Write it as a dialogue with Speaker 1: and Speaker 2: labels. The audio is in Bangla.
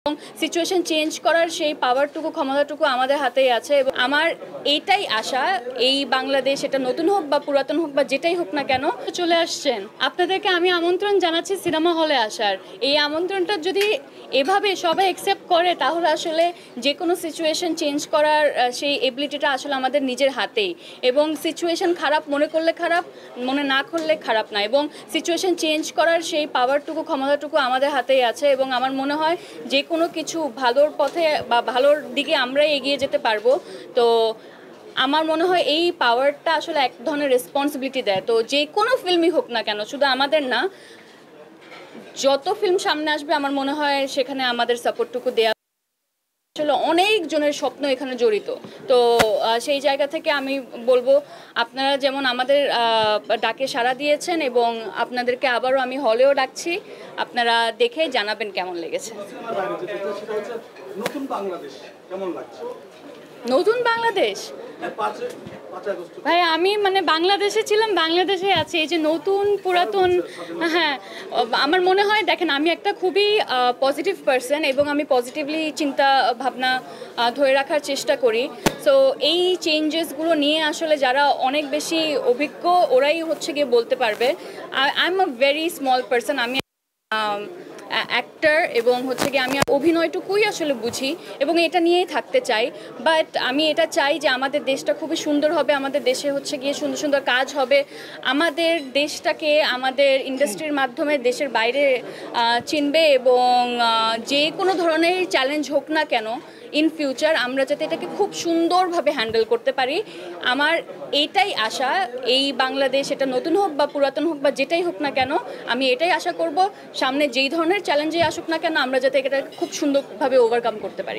Speaker 1: এবং সিচুয়েশন চেঞ্জ করার সেই পাওয়ারটুকু ক্ষমতাটুকু আমাদের হাতেই আছে এবং আমার এইটাই আশা এই বাংলাদেশ এটা নতুন হোক বা পুরাতন হোক বা যেটাই হোক না কেন চলে আসছেন আপনাদেরকে আমি আমন্ত্রণ জানাচ্ছি সিনেমা হলে আসার। এই আমন্ত্রণটা যদি এভাবে সবাই অ্যাকসেপ্ট করে তাহলে আসলে যে কোনো সিচুয়েশন চেঞ্জ করার সেই এবিলিটিটা আসলে আমাদের নিজের হাতেই এবং সিচুয়েশন খারাপ মনে করলে খারাপ মনে না করলে খারাপ না এবং সিচুয়েশন চেঞ্জ করার সেই পাওয়ারটুকু ক্ষমতাটুকু আমাদের হাতেই আছে এবং আমার মনে হয় যে কোনো কিছু ভালোর পথে বা ভালোর দিকে আমরাই এগিয়ে যেতে পারবো। তো আমার মনে হয় এই পাওয়ারটা আসলে এক ধরনের রেসপন্সিবিলিটি দেয়। তো যে কোনো ফিল্মই হোক না কেন শুধু আমাদের না যত ফিল্ম সামনে আসবে আমার মনে হয় সেখানে আমাদের সাপোর্টটুকু দেওয়া আসলে অনেক জনের স্বপ্ন এখানে জড়িত। তো সেই জায়গা থেকে আমি বলবো আপনারা যেমন আমাদের ডাকে সাড়া দিয়েছেন এবং আপনাদেরকে আবারও আমি হলেও ডাকছি, আপনারা দেখে জানাবেন কেমন লেগেছে। নতুন বাংলাদেশ ভাই আমি বাংলাদেশে ছিলাম, বাংলাদেশে আছি, এই যে নতুন পুরাতন হ্যাঁ আমার মনে হয় দেখেন আমি একটা খুবই পজিটিভ পারসন এবং আমি পজিটিভলি চিন্তা ভাবনা ধরে রাখার চেষ্টা করি। সো এই চেঞ্জেসগুলো নিয়ে আসলে যারা অনেক বেশি অভিজ্ঞ ওরাই হচ্ছে গিয়ে বলতে পারবে। I am a very small person, আমি অ্যাক্টর এবং হচ্ছে গিয়ে আমি অভিনয়টুকুই আসলে বুঝি এবং এটা নিয়েই থাকতে চাই। বাট আমি এটা চাই যে আমাদের দেশটা খুবই সুন্দর হবে, আমাদের দেশে হচ্ছে গিয়ে সুন্দর সুন্দর কাজ হবে, আমাদের দেশটাকে আমাদের ইন্ডাস্ট্রির মাধ্যমে দেশের বাইরে চিনবে এবং যে কোনো ধরনের চ্যালেঞ্জ হোক না কেন ইন ফিউচার আমরা যাতে এটাকে খুব সুন্দরভাবে হ্যান্ডেল করতে পারি। আমার এইটাই আশা এই বাংলাদেশ এটা নতুন হোক বা পুরাতন হোক বা যেটাই হোক না কেন আমি এটাই আশা করব সামনে যেই ধরনের চ্যালেঞ্জে আসুক না কেন আমরা যাতে এটা খুব সুন্দরভাবে ওভারকাম করতে পারি।